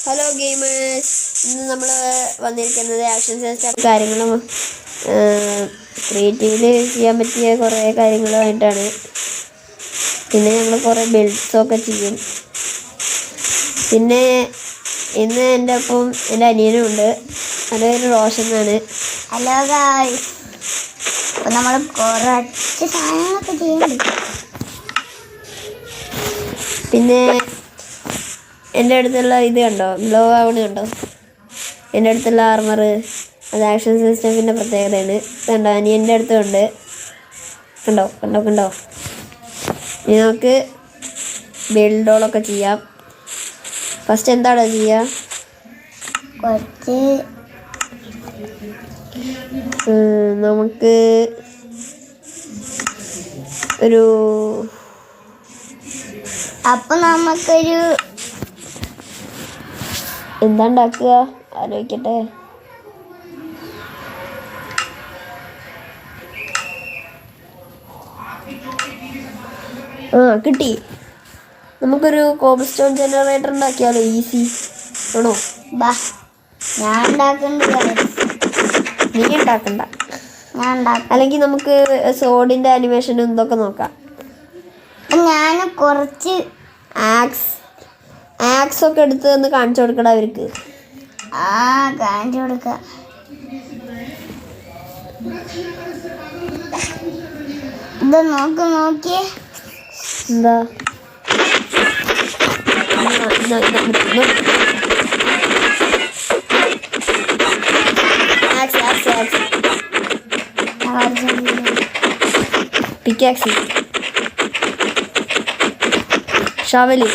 Hello gamers, ഇന്ന് നമ്മൾ വന്നിരിക്കുന്നത് ആക്ഷൻ സെൻസ് കാര്യങ്ങളും ക്രിയേറ്റീവിൽ ചെയ്യാൻ പറ്റിയ കുറേ കാര്യങ്ങളുമായിട്ടാണ്. പിന്നെ ഞങ്ങൾ കുറേ ബിൽഡ്സൊക്കെ ചെയ്യും. പിന്നെ ഇന്ന് എൻ്റെ ഒപ്പം എൻ്റെ അനിയനും ഉണ്ട്. അതിൻ്റെ പേര് റോഷൻ എന്നാണ്. ഹലോ ഗായ്സ്, അപ്പോൾ നമ്മൾ കുറച്ച് സാധനങ്ങളൊക്കെ ചെയ്യുന്നുണ്ട്. പിന്നെ എൻ്റെ അടുത്തുള്ള ഇത് കണ്ടോ, ഗ്ലോ ആവണ കണ്ടോ, എൻ്റെ അടുത്തുള്ള ആർമർ, അത് ആക്ഷൻ സിസ്റ്റത്തിൻ്റെ പ്രത്യേകതയാണ്. കണ്ടോ, അനിയൻ്റെ അടുത്തുണ്ട്. കണ്ടോ കണ്ടോ കണ്ടോ ഇനി നമുക്ക് ബിൽഡുകളൊക്കെ ചെയ്യാം. ഫസ്റ്റ് എന്താണ് ചെയ്യുക? കുറച്ച് നമുക്ക് ഒരു നമുക്കൊരു എന്താ ഉണ്ടാക്കുക ആലോചിക്കട്ടെ. കിട്ടി. നമുക്കൊരു കോബിൾ സ്റ്റോൺ ജനറേറ്റർ ഉണ്ടാക്കിയാലോ? ഈസി ആണോ? ബാ, ഞാൻ ഉണ്ടാക്കുന്നുണ്ട്. നീ ഉണ്ടാക്കണ്ട, ഞാൻ ഉണ്ടാക്കും. അല്ലെങ്കിൽ നമുക്ക് സോഡിൻ്റെ ആനിമേഷനും ഇതൊക്കെ നോക്കാം. ഞാൻ കുറച്ച് ആക്സൊക്കെ എടുത്ത് ഒന്ന് കാണിച്ചു കൊടുക്കണം അവർക്ക്. കാണിച്ചു കൊടുക്കാം. ഇത് നോക്കിയേ. എന്താ പിക്കാക്സി, ഷവലി,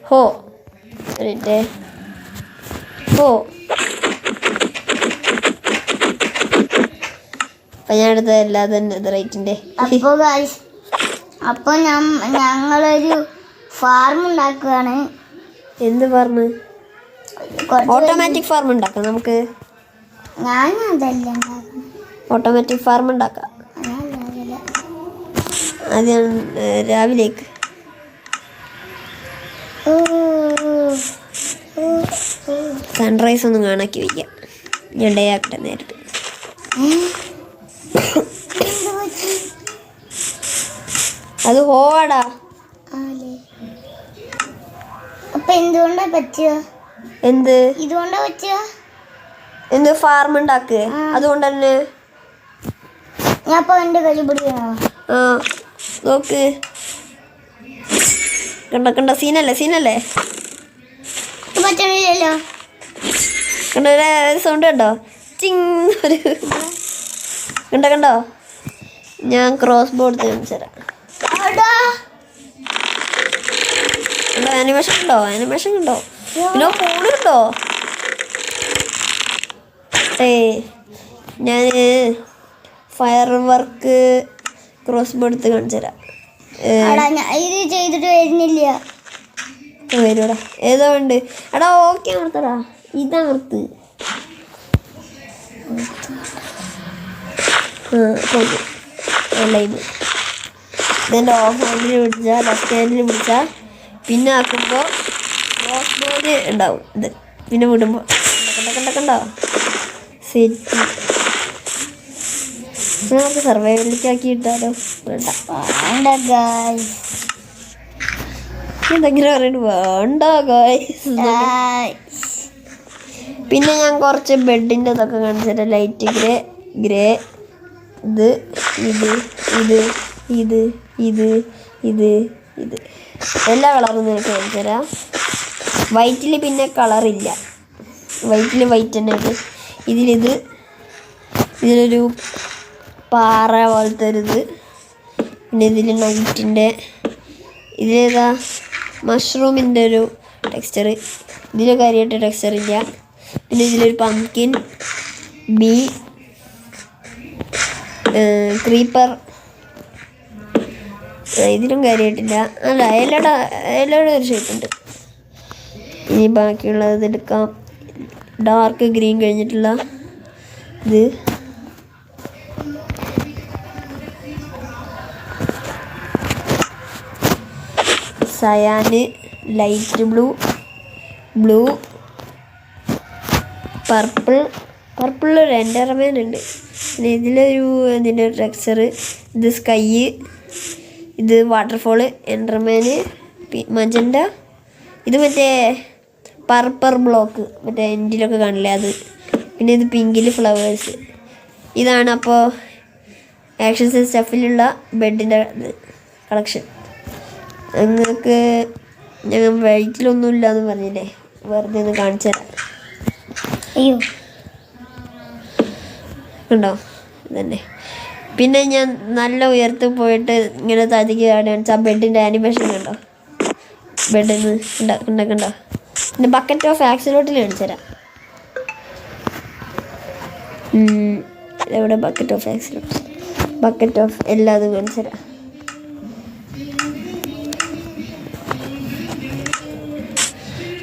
ഹോ ഹോ. അപ്പം ഞാൻ എടുത്ത എല്ലാ തന്നെ റേറ്റിൻ്റെ. അപ്പോൾ ഞങ്ങളൊരു ഫാർം ഉണ്ടാക്കുകയാണ്. എന്ത് ഫാർം? ഓട്ടോമാറ്റിക് ഫാർം ഉണ്ടാക്കാം നമുക്ക്. ഞാൻ അതല്ല ഓട്ടോമാറ്റിക് ഫാർം ഉണ്ടാക്കാം. ആദ്യം രാവിലേക്ക് സൺറൈസ് ഒന്നും കാണാക്കി വയ്ക്കാം. ഞാൻ ഡേ ആക്കട്ടെ നേരത്തെ. അത് ഹോവാടാ. അപ്പൊ എന്തുകൊണ്ടാ പറ്റുക? എന്ത് ഇതുകൊണ്ടാ പറ്റുക? എന്ത് ഫാർം ഉണ്ടാക്കുക? അതുകൊണ്ട് തന്നെ. ഞാൻ ഇപ്പൊ എന്റെ കൈ പിടിക്കണോ? നോക്ക്, കണ്ട സീനല്ലേ പറ്റണില്ലല്ലോ. കണ്ടോ സൗണ്ട് കണ്ടോ? ചിങ് കണ്ടോ. ഞാൻ ക്രോസ് ബോർഡ് കാണിച്ചു തരാം. ആനിമേഷൻ ഉണ്ടോ? പിന്നെ ഫോൺ ഉണ്ടോ? ഞാൻ ഫയർ വർക്ക് ക്രോസ് ബോർഡ് എടുത്ത് കാണിച്ചു തരാം. ഇത് ചെയ്തിട്ട് വരുന്നില്ല. വരൂടാ, ഏതോ ഉണ്ട്. എടാ ഓക്കെ അമർത്തടാ, ഇതമർത്ത്. ലൈവ് ഇതിൻ്റെ ഓഫ് ഹാൻഡിൽ പിടിച്ചാൽ, ലെഫ്റ്റ് ഹാൻഡിൽ പിടിച്ചാൽ പിന്നെ ആക്കുമ്പോൾ ക്രോസ് ബോർഡ് ഉണ്ടാവും. ഇത് പിന്നെ വിടുമ്പോൾ കണ്ടോ സെറ്റ്. നമുക്ക് സർവൈവലിലേക്ക് ആക്കി ഇട്ടാലോ? വേണ്ട ഗായ്സ്, എന്തെങ്കിലും പറയുന്നത് വേണ്ട ഗായ്സ്. പിന്നെ ഞാൻ കുറച്ച് ബെഡിൻ്റെ ഇതൊക്കെ കാണിച്ചിട്ട്, ലൈറ്റ് ഗ്രേ ഇത് എല്ലാ കളറും നിനക്ക് കാണിച്ചു തരാം. വൈറ്റിൽ പിന്നെ കളറില്ല, വൈറ്റിൽ വൈറ്റ് തന്നെയാണ്. ഇതിലൊരു പാറ പോലത്തെ ഒരു ഇത്. പിന്നെ ഇതിൽ നൈറ്റിൻ്റെ, ഇതിലേതാ മഷ്റൂമിൻ്റെ ഒരു ടെക്സ്ചർ. ഇതിൽ കാര്യമായിട്ട് ടെക്സ്ചർ ഇല്ല. പിന്നെ ഇതിലൊരു പംകിൻ, ബീ, ക്രീപ്പർ, ഇതിലും കാര്യമായിട്ടില്ല. അല്ല, എല്ലാവരുടെ ഒരു ഷേപ്പുണ്ട്. ഇനി ബാക്കിയുള്ളത് എടുക്കാം. ഡാർക്ക് ഗ്രീൻ കഴിഞ്ഞിട്ടുള്ള ഇത്. സയാന് ലൈറ്റ് ബ്ലൂ, ബ്ലൂ, പർപ്പിൾ ഒരു എൻ്റർമാൻ ഉണ്ട്. പിന്നെ ഇതിലൊരു ഇതിൻ്റെ ടെക്സ്ചർ, ഇത് സ്കൈ, ഇത് വാട്ടർഫോള്, എൻ്റർമാന്, മജണ്ട, ഇത് മറ്റേ പർപ്പർ ബ്ലോക്ക് മറ്റേ എൻഡിലൊക്കെ കാണില്ലേ അത്. പിന്നെ ഇത് പിങ്കിൽ ഫ്ലവേഴ്സ്. ഇതാണ് അപ്പോൾ ആക്ഷൻസ് ആൻഡ് സ്റ്റഫിലുള്ള ബെഡിൻ്റെ കളക്ഷൻ. നിങ്ങൾക്ക് ഞങ്ങൾ വെയിറ്റിലൊന്നുമില്ല എന്ന് പറഞ്ഞില്ലേ, വെറുതെ ഒന്ന് കാണിച്ചു തരാം. അയ്യോ ഉണ്ടോ ഇതന്നെ. പിന്നെ ഞാൻ നല്ല ഉയർത്ത് പോയിട്ട് ഇങ്ങനെ താഴത്തേക്ക് കാണിച്ച ആ ബെഡിൻ്റെ ആനിമേഷൻ കണ്ടോ, ബെഡിൽ നിന്ന് കണ്ടോ. പിന്നെ ബക്കറ്റ് ഓഫ് ആക്സിലോട്ടിൽ കാണിച്ചു തരാം. എവിടെ ബക്കറ്റ് ഓഫ് ആക്സിലോട്ട്, ബക്കറ്റ് ഓഫ് എല്ലാതും കാണിച്ചു തരാം.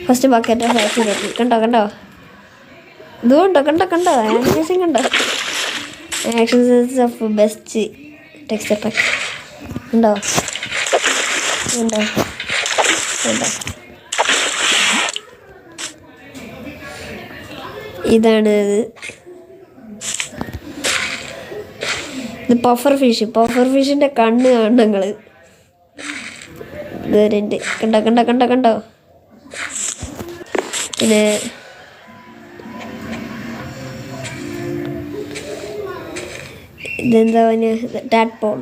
ഫസ്റ്റ് ബക്കറ്റ് ഓഫ് ആക്സിലോട്ട് കണ്ടോ ഇത് കണ്ടോ ആനിമേഷൻ കണ്ടോ. Actions of best texture pack ഉണ്ടോ. ഇതാണ് ഇത് പഫർ ഫിഷിൻ്റെ കണ്ണ് കാണണം നിങ്ങൾ. ഇതുവരെ കണ്ടോ. പിന്നെ ഇതെന്താ ടാഡ്പോൾ,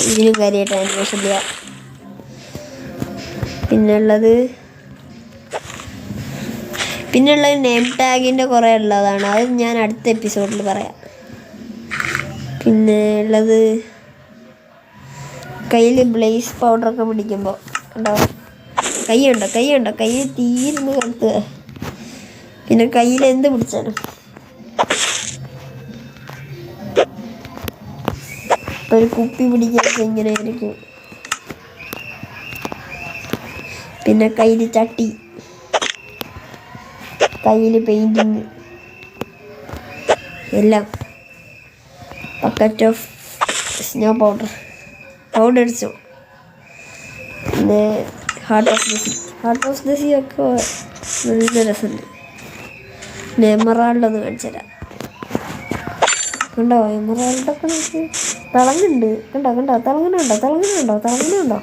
ഇതിനും കാര്യമായിട്ട് ആനിമേഷൻ ഇല്ല. പിന്നുള്ളത് നെയിം ടാഗിൻ്റെ കുറേ ഉള്ളതാണ്, അത് ഞാൻ അടുത്ത എപ്പിസോഡിൽ പറയാം. പിന്നെ ഉള്ളത് കയ്യിൽ ബ്ലേസ് പൗഡറൊക്കെ പിടിക്കുമ്പോൾ കണ്ടോ, കൈ തീരുന്ന് കത്തുക. പിന്നെ കയ്യിൽ എന്ത് പിടിച്ചാലും ഒരു കുപ്പി പിടിക്കാൻ ഇങ്ങനെ ആയിരിക്കും. പിന്നെ കയ്യിൽ ചട്ടി, കയ്യിൽ പെയിൻറ്റിങ് എല്ലാം. ബക്കറ്റ് ഓഫ് സ്നോ പൗഡേഴ്സും. പിന്നെ ഹാർട്ട് ഓഫ് ദ സീ ഒക്കെ നല്ല രസമുണ്ട്. പിന്നെ എമറാൾഡൊന്ന് കാണിച്ചു തരാം. കണ്ടോ എമറാൾഡൊക്കെ നോക്കി തിളങ്ങുന്നുണ്ട്. കണ്ടോ തിളങ്ങുന്നുണ്ടോ.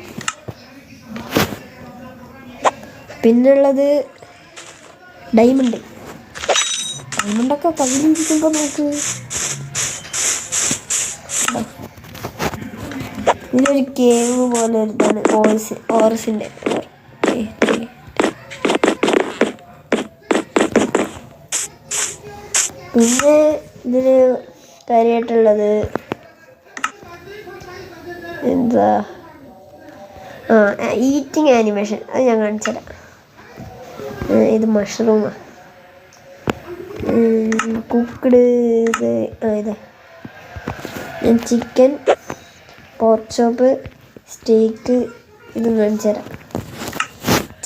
പിന്നുള്ളത് ഡയമണ്ടൊക്കെ പകുതിയിരിക്കുമ്പോൾ നോക്ക്. ഇതിലൊരു കേവ് പോലെ ഒരുതാണ് ഓറസിൻ്റെ. പിന്നെ ഇതിൽ കാര്യമായിട്ടുള്ളത് എന്താ, ഈറ്റിംഗ് ആനിമേഷൻ, അത് ഞാൻ കാണിച്ചു തരാം. ഇത് മഷ്റൂമാണ് കുക്ക്ഡ്. ഇത് ചിക്കൻ, പോർക്ക് ചോപ്പ്, സ്റ്റേക്ക്. ഇത് കാണിച്ചു തരാം.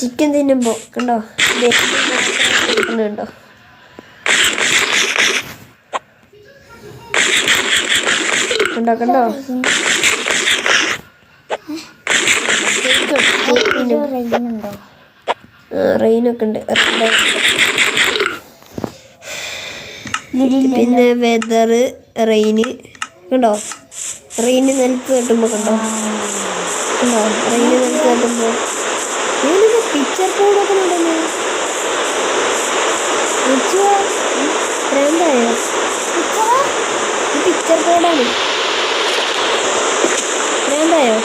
ചിക്കൻ തിന്നുമ്പോൾ കണ്ടോ കണ്ടോ. റെയിനൊക്കെ ഉണ്ട്. പിന്നെ വെതർ, റെയിന് കണ്ടോ. റെയിന് നിലത്ത് കെട്ടുമ്പോൾ കണ്ടോ. റെയിന് നിലത്ത് കെട്ടുമ്പോൾ പിക്ചർ കോഡൊക്കെ ഉണ്ടെന്ന് ഭ്രാന്തായോ. പിക്ചർ കോഡാണ്. ഭ്രാന്തായോ.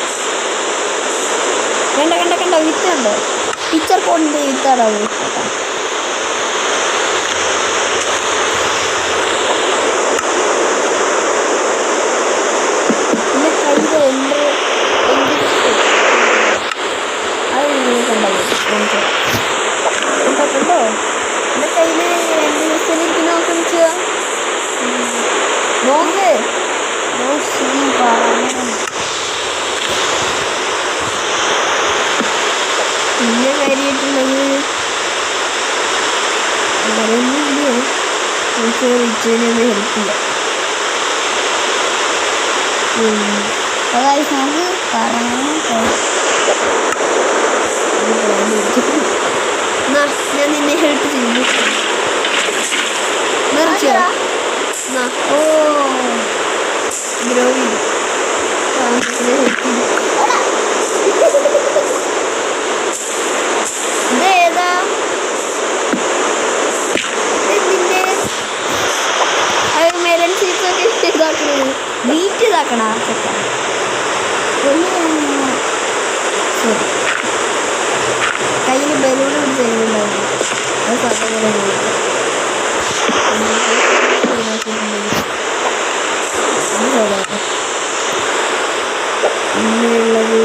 കണ്ടോ വിത്തുണ്ടോ. പിക്ചർ കോഡിൻ്റെ വിത്താണോ അത്. പിന്നെ കയ്യിൽ അത് കണ്ടോ. എൻ്റെ കയ്യിൽ എൻഡിരിക്കുന്ന നോക്ക് പിന്നെ കാര്യമായിട്ടുള്ളത് വേറൊന്നുമില്ല. നമുക്ക് റിച്ചുവിനെ ഒന്ന് ഹെൽപ്പ് ചെയ്യാം. നിറച്ചോ ഓ ദ്രോഹി ഇതേതാ ഇതിന്റെ മെരൻ സീറ്റൊക്കെ ഇതാക്കണത് നീറ്റ് ഇതാക്കണ ശരി കയ്യിൽ ബലൂൺ പിടിച്ചിട്ടുണ്ടാവും അത് സാധനം പിന്നെയുള്ളത്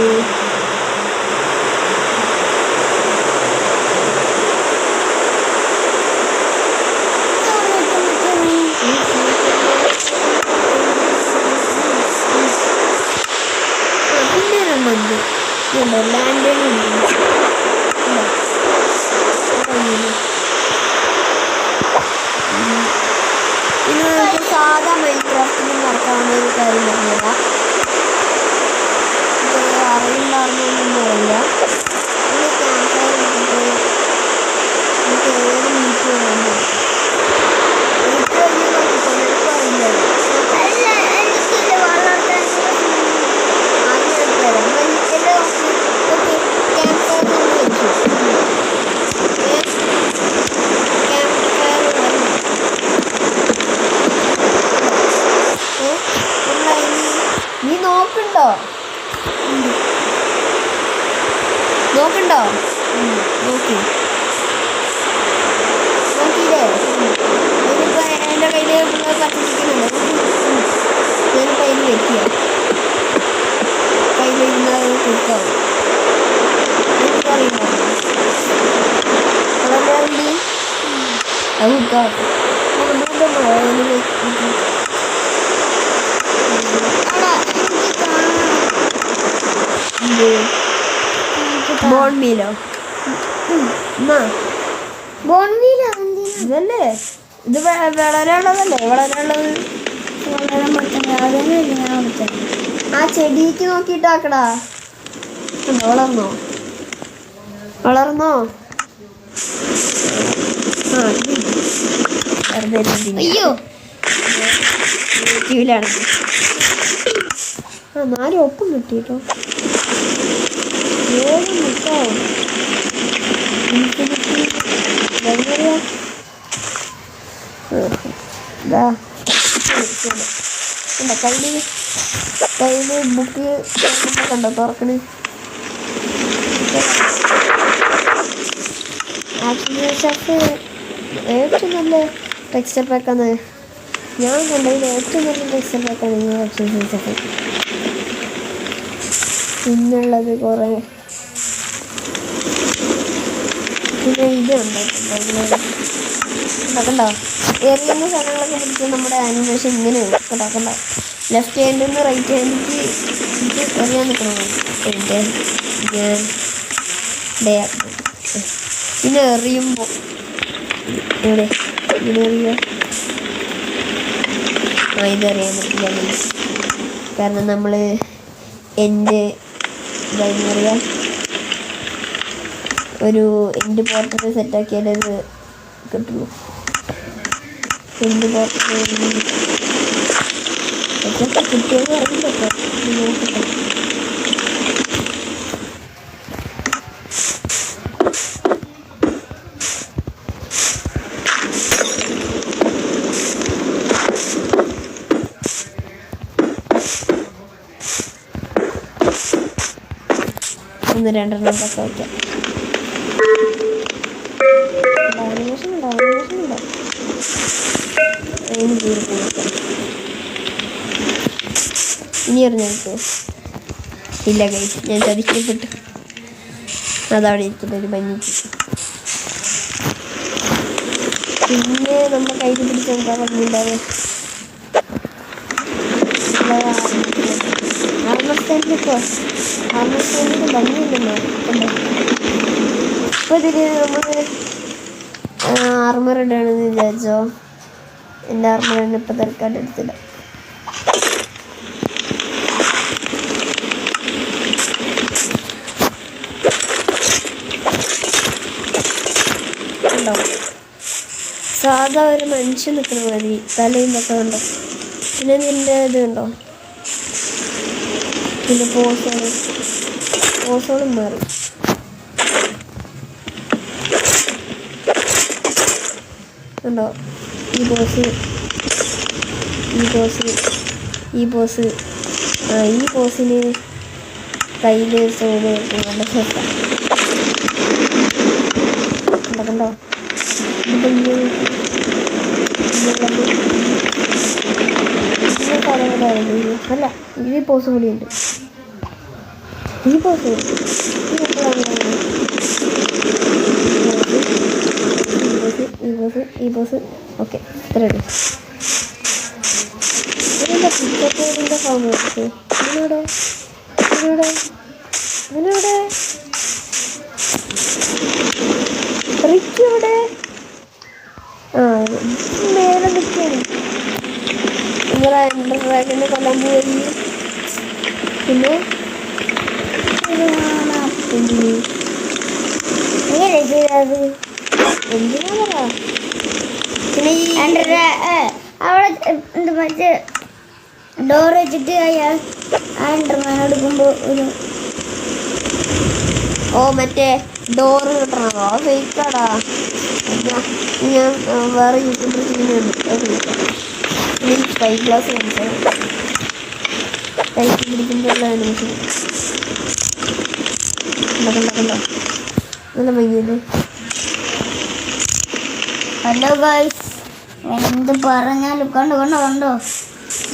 പിന്നെ രണ്ടുണ്ട് ലാൻഡിങ് ഉണ്ട് പിന്നെ നമുക്ക് സാധാ മൈൻക്രാഫ്റ്റിൽ നടക്കാവുന്ന ഒരു കാര്യം പറഞ്ഞുതരാം അറിയുണ്ടാവുന്നൊന്നും അറിയില്ല നമുക്ക് ഏത് മീറ്റ് വേണം നീ നോക്കണ്ടോ നോക്കണ്ടോ നോക്കി നോക്കിയില്ലേ ഇതിപ്പോ എൻ്റെ കയ്യിൽ പറ്റിച്ചിരിക്കുന്നുണ്ട് ഞാനിപ്പോൾ അതിന് വെക്കുക കയ്യിലിരുന്നത് കുക്കാവും എനിക്കറിയില്ല വളരെ വേണ്ടി അത് കുക്കാവും ബോൺമീലോ ഇതല്ലേ ഇത് വളരാനുള്ളതല്ലേ വളരാനുള്ളത് ആ ചെടിക്ക് നോക്കിയിട്ടാക്കടാ വളർന്നോ വളർന്നോ അയ്യോ യൂട്യൂബിലാണ് ആ 4 ഒപ്പം കിട്ടിട്ടോ വേഗം നിൽക്കാവും കയ്യില് ബുക്ക് കണ്ടോ തുറക്കണ് ഷെഫ് ഏറ്റവും നല്ല ടെക്സ്ചർ പാക്കാണ് ഞാൻ കണ്ടതിൽ ഏറ്റവും നല്ല ടെക്സ്ചർ പാക്കാണ് ഈ ഷെഫ് പിന്നുള്ളത് കുറേ പിന്നെ ഇത് ഉണ്ടാക്കണ്ടോ എറിയുന്ന സാധനങ്ങളൊക്കെ പിടിച്ച് നമ്മുടെ ആനിമേഷൻ ഇങ്ങനെ ഉണ്ടാക്കണ്ട ലെഫ്റ്റ് ഹാൻഡിൽ നിന്ന് റൈറ്റ് ഹാൻഡിലേക്ക് ഇത് എറിയാൻ നിൽക്കണം ഞാൻ ഡേ ആക്കണം പിന്നെ എറിയുമ്പോൾ എവിടെ ഇങ്ങനെ എറിയുക ഇതറിയാൻ പറ്റില്ല കാരണം നമ്മൾ എൻ്റെ എന്താ പറയുക ഒരു എൻ്റെ പോർട്ടൽ സെറ്റാക്കിയാലേ ഇത് കിട്ടുള്ളൂ എൻ്റെ പോർട്ടൽ സെറ്റൊക്കെ കിട്ടിയെന്ന് അറിയില്ല നോക്കട്ടെ ഒന്ന് 2 എണ്ണമൊക്കെ വയ്ക്കാം ഇനി അറിഞ്ഞു ഇല്ല കഴിച്ചു ഞാൻ ചതിക്കപ്പെട്ടു അതവിടെ ഇരിക്കുന്ന ഒരു ഭംഗിക്ക് പിന്നെ നമ്മുടെ കയ്യിൽ പിടിച്ച് എന്താ ഭംഗിയുണ്ടാവുക ആർമസ്റ്റേൻ്റെ ഭംഗിയുണ്ടല്ലോ ഇപ്പോൾ ഇതിൽ നമ്മൾ ആർമർ ഇടുകയാണെന്ന് വിചാരിച്ചോ എൻ്റെ ആർമറാണ് ഇപ്പോൾ തൽക്കാലം എടുത്തില്ല ഉണ്ടാവും സാധാ ഒരു മനുഷ്യൻ നിൽക്കുന്ന മതി, തലയും ഒക്കെ ഉണ്ടോ. പിന്നെ നിൻ്റെ ഇത് ഉണ്ടോ, പിന്നെ പോസോളും മാറി. ഉണ്ടോ ഈ പോസിന് കയ്യിൽ സോണ് നല്ല സെറ്റാ. കണ്ടോ അല്ല, ഈ പോസ് കൂടിയുണ്ട്. ഈ പോസ് ഓക്കെ, ഇത്രയുള്ളൂ. പിക്കപ്പോടിൻ്റെ ഫോം വെച്ച് ഇതിലൂടെ റിക്കിയുടെ മേലെ നിൽക്കുകയാണ്. നിങ്ങളെ ഡ്രാഗനെ കൊല്ലാൻ പോയി. പിന്നെ എന്തിനാ പറ. പിന്നെ ഈ അവിടെ എന്ത് മറ്റേ ഡോർ വെച്ചിട്ട് അയാൾ ആൻഡർമാൻ എടുക്കുമ്പോൾ ഒരു മറ്റേ ഡോറ് കിട്ടണതോ, അത് ഫേക്കാടാ. ഞാൻ വേറെ യൂട്യൂബിൽ ചെയ്യുന്നുണ്ട്. ഈ സ്പൈ ഗ്ലാസ് കാണിച്ചത് കൈക്ക് പിടിക്കുമ്പോഴുള്ള അനിമേഷൻ കണ്ടോ, നല്ല ഭംഗിയല്ലേ. ഹലോ ഗൈസ്, എന്ത് പറഞ്ഞാലും കണ്ടോ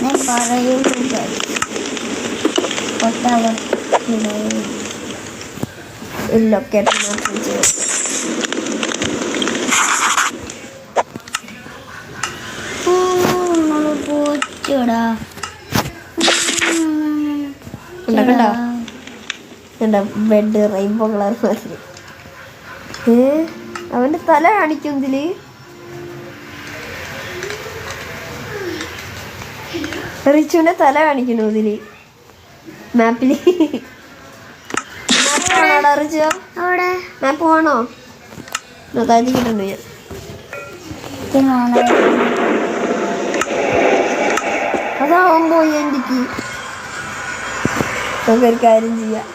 ഞാൻ പറയുള്ളൂ ഗൈസ്. ലൊക്കേറ്റ് പോച്ചോടാ കണ്ടോ എൻ്റെ ബെഡ് റെയിൻബോ കളർ മാതിരി. അവൻ്റെ തല കാണിക്കും ഇതില്. റിച്ചുവിൻ്റെ തല കാണിക്കുന്നു ഇതില് മാപ്പില്. റിച്ചോ മാപ്പ് വേണോ? താഴ്ത്തിക്കിട്ടുണ്ട് ഞാൻ. അതാവാൻ പോയി എനിക്ക്. നമുക്കൊരു കാര്യം ചെയ്യാം.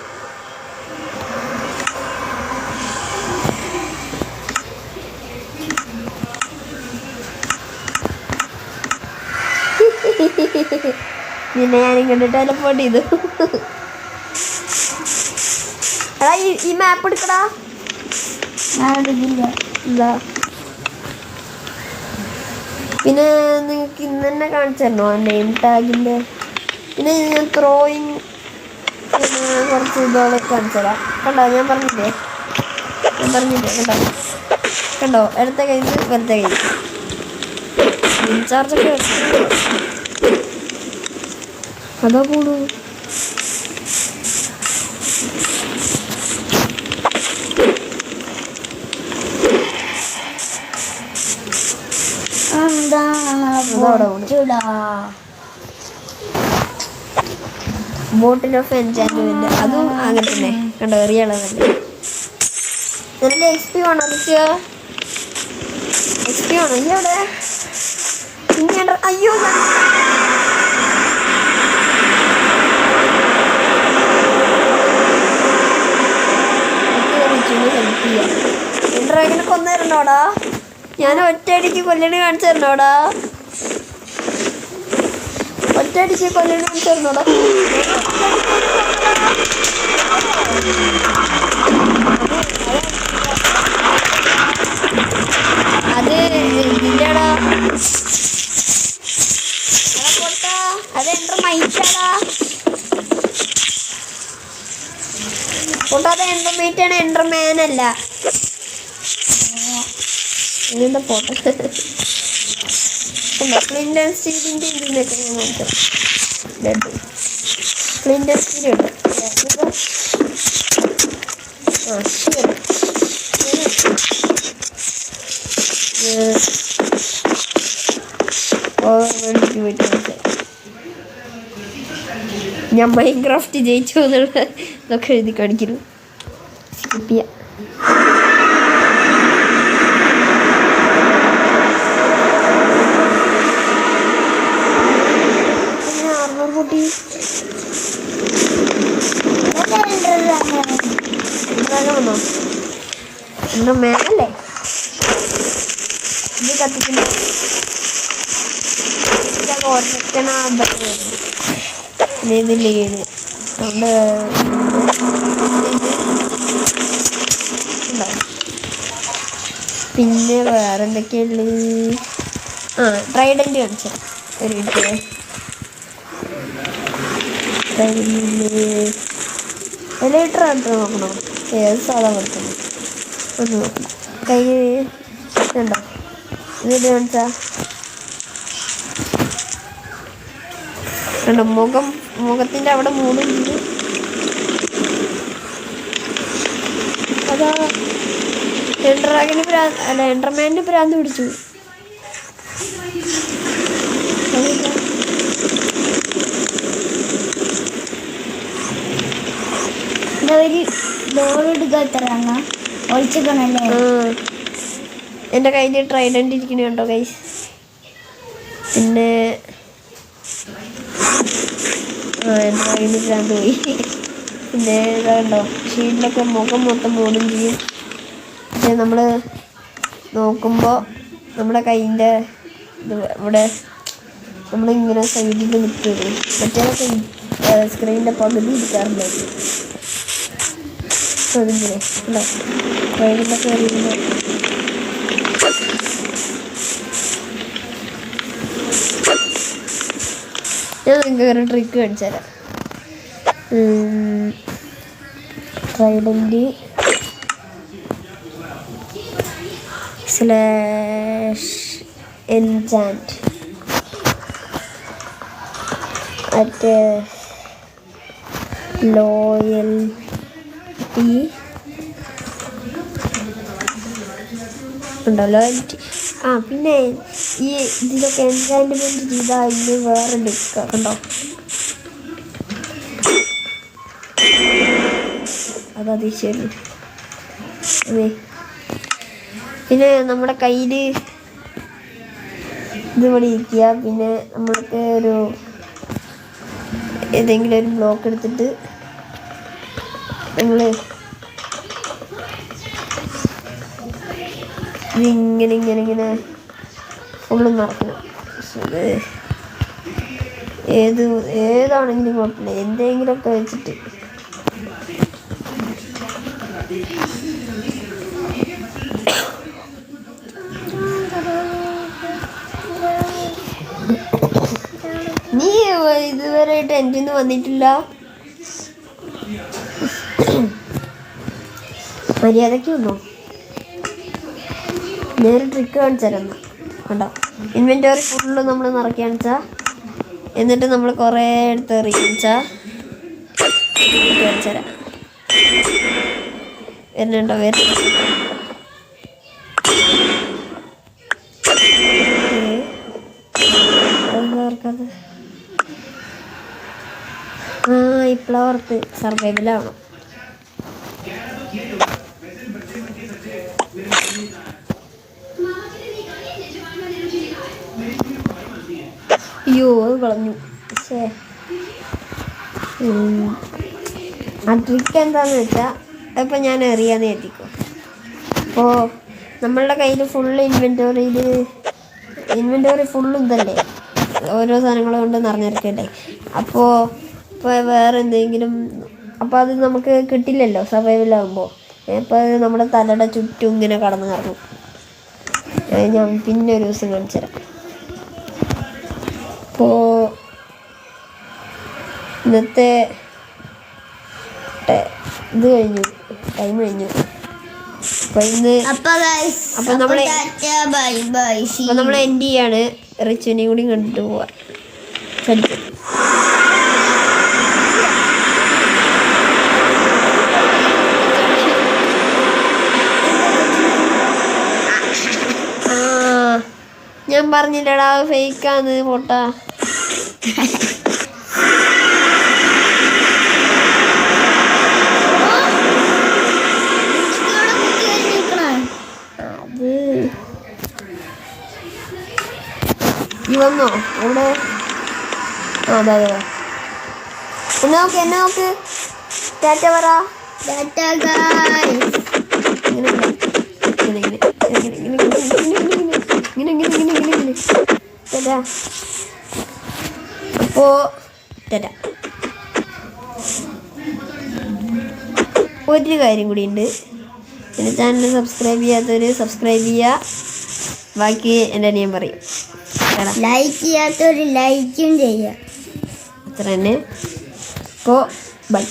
നിന്നെ ഞാനിങ്ങോട്ട് ടെലപ്പോർട്ട് ചെയ്തു. എടാ ഈ മാപ്പ് എടുക്കടാ. എന്താ പിന്നെ നിങ്ങൾക്ക് ഇന്ന് തന്നെ കാണിച്ചു തരണോ നെയിം ടാഗിൻ്റെ? പിന്നെ ഞാൻ ത്രോയിങ് പിന്നെ കുറച്ച് ഇതോളൊക്കെ കാണിച്ചു തരാം. കണ്ടോ ഞാൻ പറഞ്ഞില്ലേ കണ്ടോ ഇടത്തെ കയ്യിൽ വലത്തെ കയ്യിൽ ഇൻചാർജൊക്കെ അതാ പോണു. ബോട്ടിൽ ഓഫ് എൻചാൻമെന്റ് അതും അങ്ങനെ തന്നെ കണ്ടോ, എറിയളവല്ലേ. നല്ല XP വേണോ? XP വേണോ? ഇവിടെ ഇങ്ങനെ അയ്യോ ഹെൽപ്പ് ചെയ്യാം. ഡ്രാഗനെ കൊന്നു തരണോടാ. ഞാൻ ഒറ്റയടിക്ക് കൊല്ലണി കാണിച്ചു തരണോടാ. ഒറ്റയടിക്ക് കൊല്ലണി കാണിച്ചു തരണോടാ. അത് ഇതിൻ്റെടാ പൊട്ടാ, അത് എൻ്റെ മൈറ്റാടാ പൊട്ടാ. അത് എൻഡർമൈറ്റാണ്, എൻഡർമാനല്ല. ഇങ്ങനത്തെ ഫോട്ടോ ക്ലിൻഡൻ സ്റ്റീലിൻ്റെ ഇതിനൊക്കെ ഞാൻ നോക്കാം. ക്ലിൻഡൻ സ്റ്റീലുണ്ട്. ഞാൻ മൈൻക്രാഫ്റ്റ് ജയിച്ചു എന്നുള്ള ഇതൊക്കെ എഴുതി കാണിക്കുന്നു. സ്കിപ്പ് ചെയ്യാം. ഡ്രാഗൺ വന്നോ? എൻ്റെ മേലല്ലേ ഇത് കത്തിക്കുന്നു. ഒരക്കണ പിന്നെ ഇത് ലീഡ് അതുകൊണ്ട് പിന്നെ വേറെ എന്തൊക്കെയുള്ളത്? ട്രൈഡൻറ്റ് കാണിച്ചു ഒരു മിനിറ്റ്. എലൈറ്റർ ആയിട്ട് നോക്കണം. ഏത് സാധാ കൊടുക്കണം ഒന്ന് നോക്കണം. കൈ ഉണ്ടോ? ഇത് കാണിച്ചാ കണ്ടോ? മുഖത്തിൻ്റെ അവിടെ മൂടുണ്ട്. അതാ എൻഡർമാനിന് ഭ്രാന്ത് പിടിച്ചു. എൻ്റെ കയ്യിൽ ട്രൈഡൻറ്റ് ഇരിക്കണ കണ്ടോ ഗൈസ്? പിന്നെ എൻ്റെ കയ്യിൽ ഭ്രാന്ത് പോയി. പിന്നെ ഇതാ കണ്ടോ? ഷീൽഡിലൊക്കെ മുഖം മൊത്തം മൂടും ചെയ്യും. പക്ഷെ നമ്മൾ നോക്കുമ്പോൾ നമ്മുടെ കയ്യിൻ്റെ ഇത് ഇവിടെ നമ്മളിങ്ങനെ സൈഡിൽ നിൽക്കുകയും മറ്റേതൊക്കെ സ്ക്രീനിൻ്റെ പകുതി ഇരിക്കാറുണ്ടായിരുന്നു. അതിങ്ങനെ അല്ലേ സൈഡിലൊക്കെ വരുമ്പോൾ ഞാൻ നിങ്ങൾക്ക് ഒരു ട്രിക്ക് കാണിച്ചു തരാം. ട്രൈഡൻറ്റ് /enchant at loyalty ഉണ്ടോ? ലോയൽറ്റി. പിന്നെ ഈ ഇതിലൊക്കെ എൻചാൻറ്റ്മെൻറ്റ് ചെയ്താൽ ഇതിന് വേറെ ഡിക്ക് ഉണ്ടോ? അതത് ശരി. അതെ പിന്നെ നമ്മുടെ കയ്യിൽ ഇതുപോലെ ഇരിക്കുക. പിന്നെ നമ്മൾക്ക് ഒരു ഏതെങ്കിലും ഒരു ബ്ലോക്ക് എടുത്തിട്ട് നമ്മൾ ഇതിങ്ങനെ ഫുള്ള് നിറക്കണം. ഏതാണെങ്കിലും കുഴപ്പമില്ല, എന്തെങ്കിലുമൊക്കെ വെച്ചിട്ട് നീ ഇതുവരെയായിട്ട് എൻ്റെ നിന്ന് വന്നിട്ടില്ല. മര്യാദയ്ക്ക് വന്നോ? നേരെ ട്രിക്ക് കാണിച്ചു തരാം. കണ്ടോ? ഇൻവെൻറ്ററി ഫുള്ള് നമ്മൾ നിറയ്ക്കാന്ന് വെച്ചാൽ എന്നിട്ട് നമ്മൾ കുറേ എടുത്ത് എറിയിച്ചാൽ കാണിച്ചു തരാം. വരുന്നുണ്ടോ? ഓർക്കത് ഇപ്പോഴോർത്ത് സർവൈവലാവണം. അയ്യോ അത് കളഞ്ഞു. പക്ഷേ ആ ട്രിക്ക് എന്താണെന്ന് വെച്ചാൽ ഇപ്പം ഞാൻ എറിയാന്ന് എത്തിക്കും. അപ്പോൾ നമ്മളുടെ കയ്യിൽ ഫുള്ള് ഇൻവെൻറ്ററി ഫുള്ള് ഇതല്ലേ, ഓരോ സാധനങ്ങൾ കൊണ്ട് നിറഞ്ഞിരിക്കണ്ടേ. അപ്പോൾ വേറെ എന്തെങ്കിലും അപ്പോൾ അത് നമുക്ക് കിട്ടില്ലല്ലോ സർവൈവലാകുമ്പോൾ. അപ്പോൾ അത് നമ്മുടെ തലയുടെ ചുറ്റും ഇങ്ങനെ കടന്ന് കറങ്ങും. ഞാൻ പിന്നെ ഒരു ദിവസം കാണിച്ചു തരാം. അപ്പോൾ ഇന്നത്തെ ഇത് കഴിഞ്ഞു, ടൈം കഴിഞ്ഞു. അപ്പോൾ നമ്മൾ എൻഡ് ചെയ്യാണ്. റിച്ചുവിനെയും കൂടി കണ്ടിട്ട് പോവാം. ഞാൻ പറഞ്ഞില്ലടാ ഫേക്കാന്ന് പൊട്ടാ. വന്നോ അവിടെ? അതെ എന്നെ നോക്ക് ടാറ്റ പറ. ടാറ്റാ ഗൈസ്. അപ്പോ തരാം. ഒരു കാര്യം കൂടി ഉണ്ട്, എൻ്റെ ചാനൽ സബ്സ്ക്രൈബ് ചെയ്യാത്തവർ സബ്സ്ക്രൈബ് ചെയ്യുക. ബാക്കി എൻ്റെ അനിയൻ പറയും. ലൈക്ക് ചെയ്യാത്തൊരു ലൈക്കും ചെയ്യുക. അത്ര തന്നെ. അപ്പോൾ ബൈ.